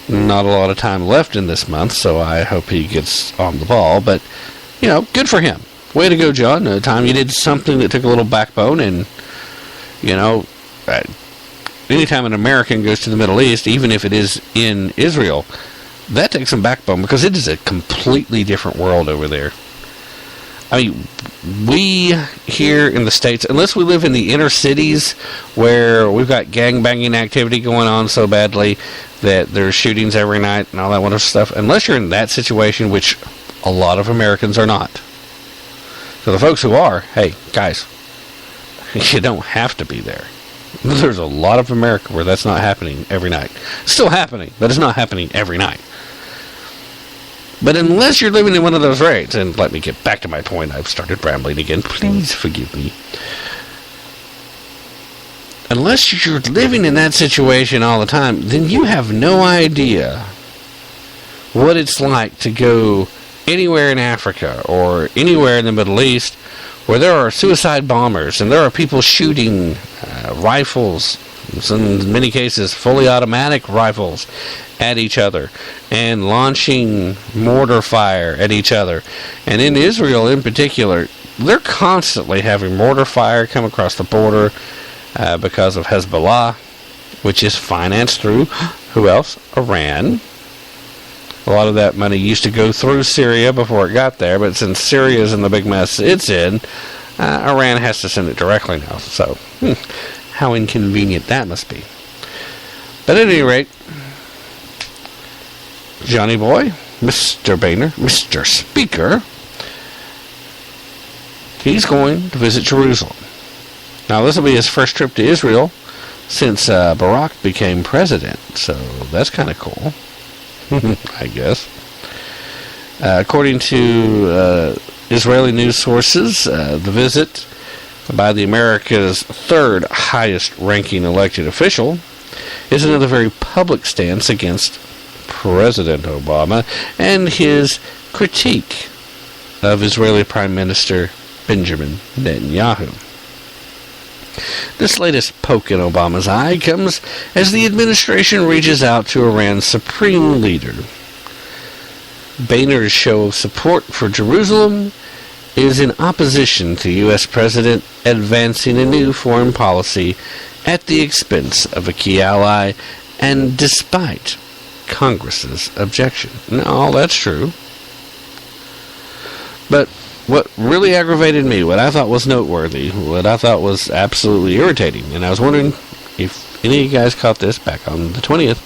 not a lot of time left in this month, so I hope he gets on the ball. But, good for him. Way to go, John. The time you did something that took a little backbone, and, anytime an American goes to the Middle East, even if it is in Israel, that takes some backbone, because it is a completely different world over there. I mean, we here in the States, unless we live in the inner cities where we've got gangbanging activity going on so badly that there's shootings every night and all that wonderful stuff, unless you're in that situation, which a lot of Americans are not. So the folks who are, hey, guys, you don't have to be there. There's a lot of America where that's not happening every night. It's still happening, but it's not happening every night. But unless you're living in one of those rates, and let me get back to my point, I've started rambling again, please forgive me. Unless you're living in that situation all the time, then you have no idea what it's like to go anywhere in Africa or anywhere in the Middle East where there are suicide bombers and there are people shooting rifles, in many cases fully automatic rifles, at each other and launching mortar fire at each other. And in Israel in particular, they're constantly having mortar fire come across the border because of Hezbollah, which is financed through, who else? Iran. A lot of that money used to go through Syria before it got there, but since Syria is in the big mess it's in, Iran has to send it directly now. So, how inconvenient that must be. But at any rate, Johnny Boy, Mr. Boehner, Mr. Speaker, he's going to visit Jerusalem. Now, this will be his first trip to Israel since Barack became president, so that's kind of cool, I guess. According to Israeli news sources, the visit by the America's third highest-ranking elected official is another very public stance against President Obama and his critique of Israeli Prime Minister Benjamin Netanyahu. This latest poke in Obama's eye comes as the administration reaches out to Iran's supreme leader. Boehner's show of support for Jerusalem is in opposition to U.S. President advancing a new foreign policy at the expense of a key ally and despite Congress's objection. No, that's true. But what really aggravated me, what I thought was noteworthy, what I thought was absolutely irritating, and I was wondering if any of you guys caught this back on the 20th,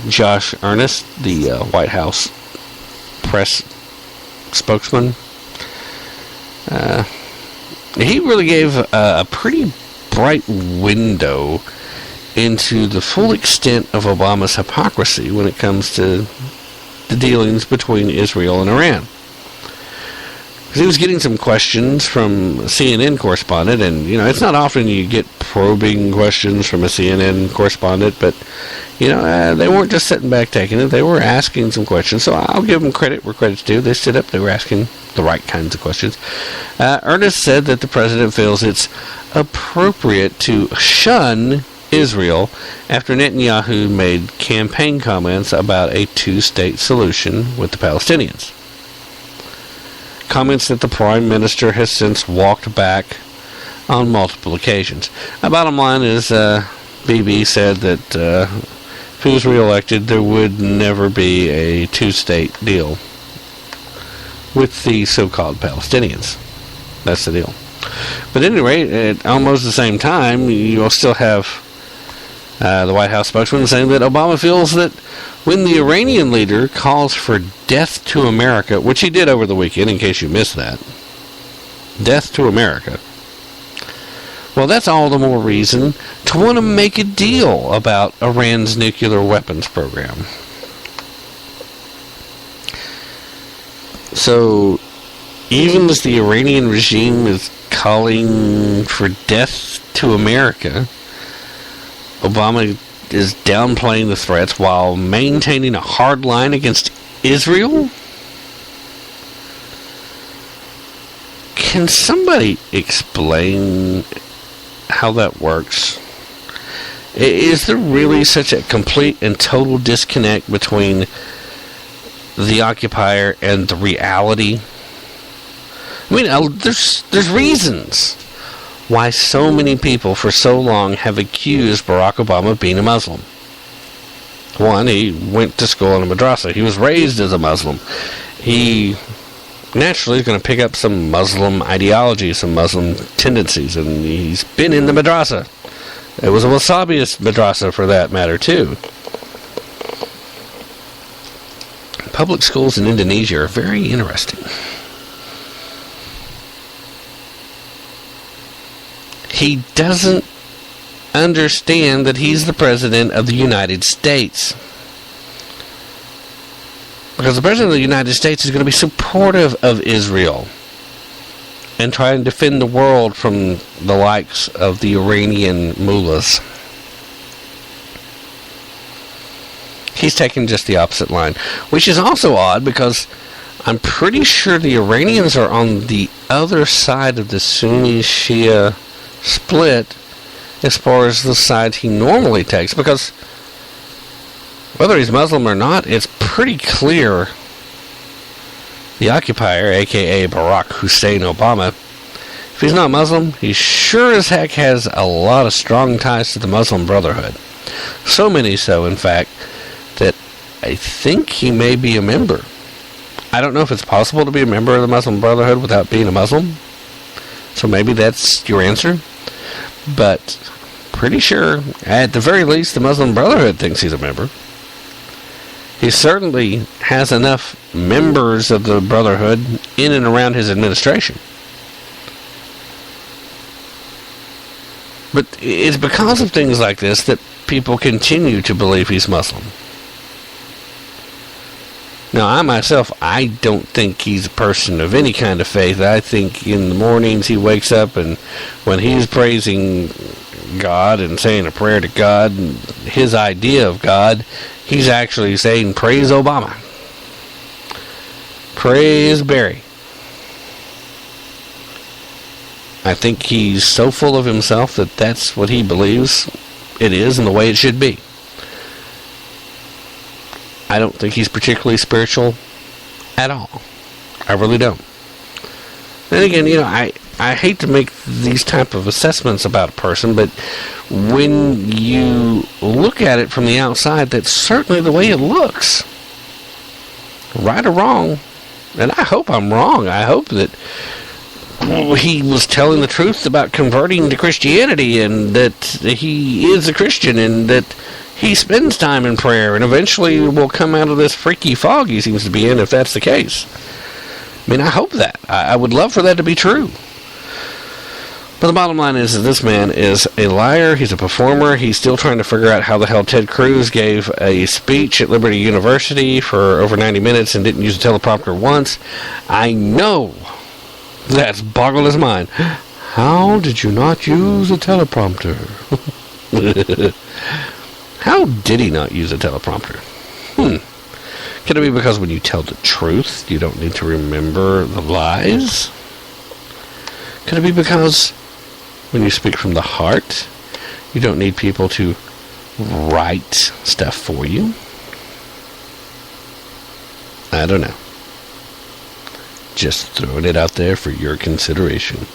Josh Earnest, the White House press spokesman, he really gave a pretty bright window into the full extent of Obama's hypocrisy when it comes to the dealings between Israel and Iran. Because he was getting some questions from a CNN correspondent, and, it's not often you get probing questions from a CNN correspondent, but, they weren't just sitting back taking it. They were asking some questions, so I'll give them credit where credit's due. They stood up, they were asking the right kinds of questions. Ernest said that the president feels it's appropriate to shun Israel after Netanyahu made campaign comments about a two-state solution with the Palestinians. Comments that the Prime Minister has since walked back on multiple occasions. The bottom line is, Bibi said that if he was re-elected, there would never be a two-state deal with the so-called Palestinians. That's the deal. But at any rate, at almost the same time, you'll still have the White House spokesman saying that Obama feels that when the Iranian leader calls for death to America, which he did over the weekend, in case you missed that, death to America, well, that's all the more reason to want to make a deal about Iran's nuclear weapons program. So, even as the Iranian regime is calling for death to America, Obama is downplaying the threats while maintaining a hard line against Israel? Can somebody explain how that works? Is there really such a complete and total disconnect between the occupier and the reality? I mean, there's reasons why so many people for so long have accused Barack Obama of being a Muslim. One, he went to school in a madrasa. He was raised as a Muslim. He naturally is going to pick up some Muslim ideology, some Muslim tendencies, and he's been in the madrasa. It was a Wasabiist madrasa for that matter, too. Public schools in Indonesia are very interesting. He doesn't understand that he's the President of the United States. Because the President of the United States is going to be supportive of Israel and try and defend the world from the likes of the Iranian mullahs. He's taking just the opposite line, which is also odd because I'm pretty sure the Iranians are on the other side of the Sunni-Shia split as far as the side he normally takes, because whether he's Muslim or not, it's pretty clear the occupier, aka Barack Hussein Obama, if he's not Muslim, he sure as heck has a lot of strong ties to the Muslim Brotherhood. So many so, in fact, that I think he may be a member. I don't know if it's possible to be a member of the Muslim Brotherhood without being a Muslim. So maybe that's your answer. But pretty sure, at the very least, the Muslim Brotherhood thinks he's a member. He certainly has enough members of the Brotherhood in and around his administration. But it's because of things like this that people continue to believe he's Muslim. Now, I myself, I don't think he's a person of any kind of faith. I think in the mornings he wakes up and when he's praising God and saying a prayer to God, and his idea of God, he's actually saying, praise Obama. Praise Barry. I think he's so full of himself that that's what he believes it is and the way it should be. I don't think he's particularly spiritual at all. I really don't. Then again, I hate to make these type of assessments about a person, but when you look at it from the outside, that's certainly the way it looks. Right or wrong, and I hope I'm wrong. I hope that he was telling the truth about converting to Christianity and that he is a Christian and that he spends time in prayer and eventually will come out of this freaky fog he seems to be in if that's the case. I mean, I hope that. I would love for that to be true. But the bottom line is that this man is a liar. He's a performer. He's still trying to figure out how the hell Ted Cruz gave a speech at Liberty University for over 90 minutes and didn't use a teleprompter once. I know that's boggled his mind. How did you not use a teleprompter? How did he not use a teleprompter? Could it be because when you tell the truth, you don't need to remember the lies? Could it be because when you speak from the heart, you don't need people to write stuff for you? I don't know. Just throwing it out there for your consideration.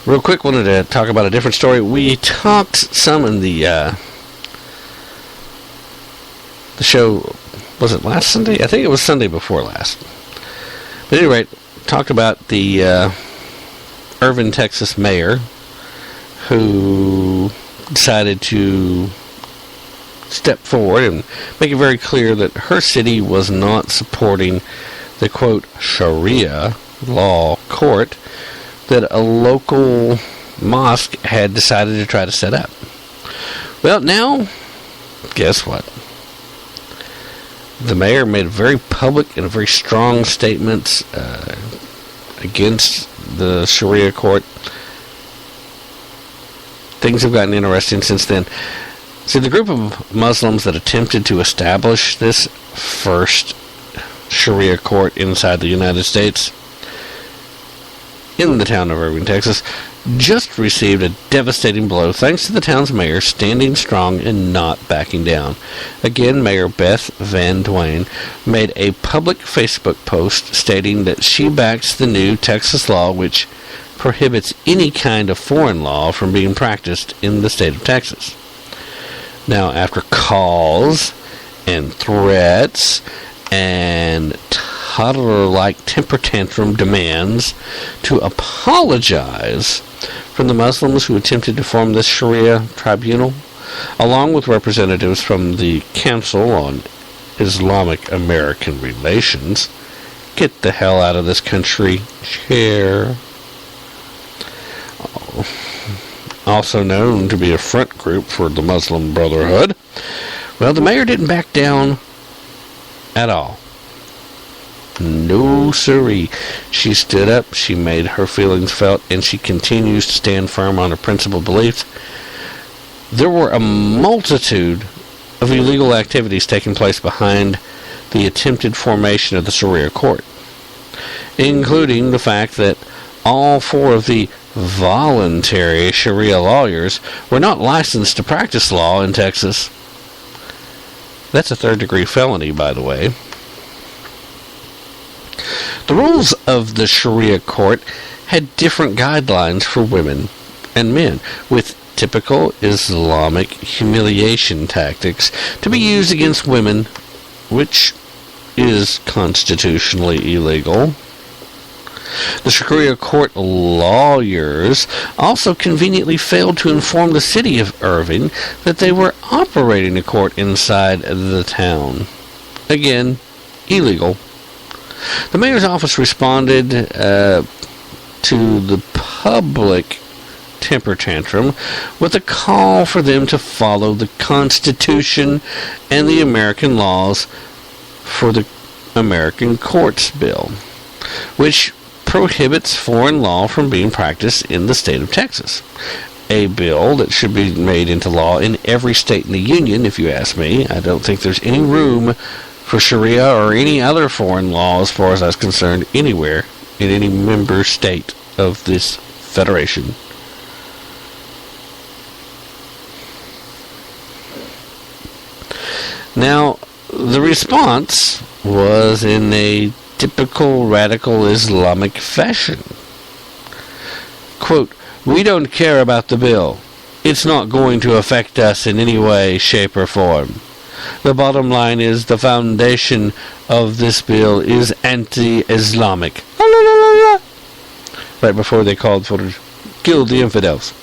Real quick, wanted to talk about a different story. We talked some in the show, was it last Sunday? I think it was Sunday before last. But anyway, talked about the Irving, Texas mayor who decided to step forward and make it very clear that her city was not supporting the, quote, Sharia law court that a local mosque had decided to try to set up. Well, now, guess what? The mayor made very public and very strong statements against the Sharia court. Things have gotten interesting since then. See, the group of Muslims that attempted to establish this first Sharia court inside the United States in the town of Irving, Texas, just received a devastating blow thanks to the town's mayor standing strong and not backing down. Again, Mayor Beth Van Dwayne made a public Facebook post stating that she backs the new Texas law which prohibits any kind of foreign law from being practiced in the state of Texas. Now, after calls and threats and toddler-like temper tantrum demands to apologize from the Muslims who attempted to form this Sharia tribunal, along with representatives from the Council on Islamic American Relations, get the hell out of this country, chair. Also known to be a front group for the Muslim Brotherhood. Well, the mayor didn't back down at all. No siree. She stood up, she made her feelings felt, and she continues to stand firm on her principled beliefs. There were a multitude of illegal activities taking place behind the attempted formation of the Sharia court, including the fact that all four of the voluntary Sharia lawyers were not licensed to practice law in Texas. That's a third-degree felony, by the way. The rules of the Sharia court had different guidelines for women and men, with typical Islamic humiliation tactics to be used against women, which is constitutionally illegal. The Sharia court lawyers also conveniently failed to inform the city of Irving that they were operating a court inside the town. Again, illegal. The mayor's office responded to the public temper tantrum with a call for them to follow the Constitution and the American laws for the American Courts Bill, which prohibits foreign law from being practiced in the state of Texas. A bill that should be made into law in every state in the Union, if you ask me. I don't think there's any room for Sharia or any other foreign law, as far as I was concerned, anywhere in any member state of this federation. Now, the response was in a typical radical Islamic fashion. Quote, "We don't care about the bill. It's not going to affect us in any way, shape, or form. The bottom line is the foundation of this bill is anti-Islamic." Right before they called for kill the infidels.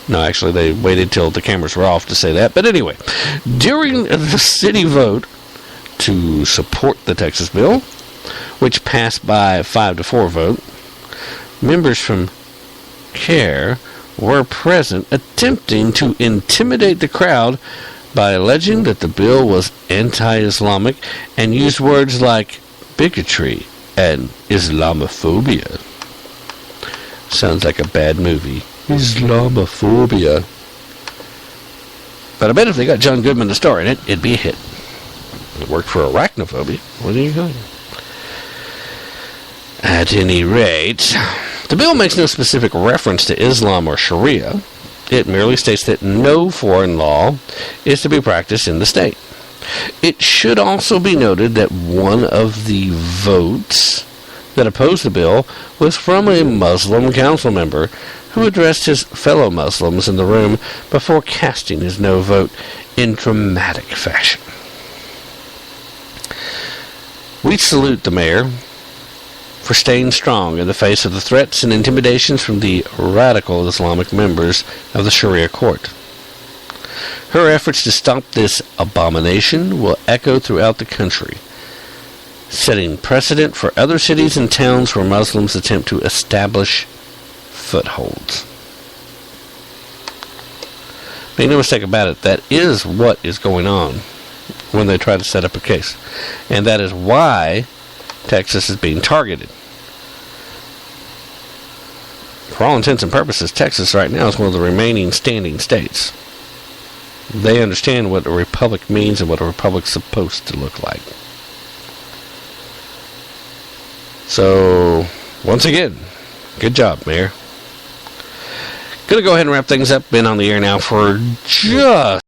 No, actually, they waited till the cameras were off to say that. But anyway, during the city vote to support the Texas bill, which passed by a 5-4 vote, members from CARE were present attempting to intimidate the crowd by alleging that the bill was anti-Islamic and used words like bigotry and Islamophobia. Sounds like a bad movie. Islamophobia. But I bet if they got John Goodman to star in it, it'd be a hit. It worked for arachnophobia. What are you going? At any rate, the bill makes no specific reference to Islam or Sharia. It merely states that no foreign law is to be practiced in the state. It should also be noted that one of the votes that opposed the bill was from a Muslim council member who addressed his fellow Muslims in the room before casting his no vote in dramatic fashion. We salute the mayor for staying strong in the face of the threats and intimidations from the radical Islamic members of the Sharia court. Her efforts to stop this abomination will echo throughout the country, setting precedent for other cities and towns where Muslims attempt to establish footholds. Make no mistake about it, that is what is going on when they try to set up a case. And that is why Texas is being targeted. For all intents and purposes, Texas right now is one of the remaining standing states. They understand what a republic means and what a republic's supposed to look like. So, once again, good job, Mayor. Gonna go ahead and wrap things up. Been on the air now for just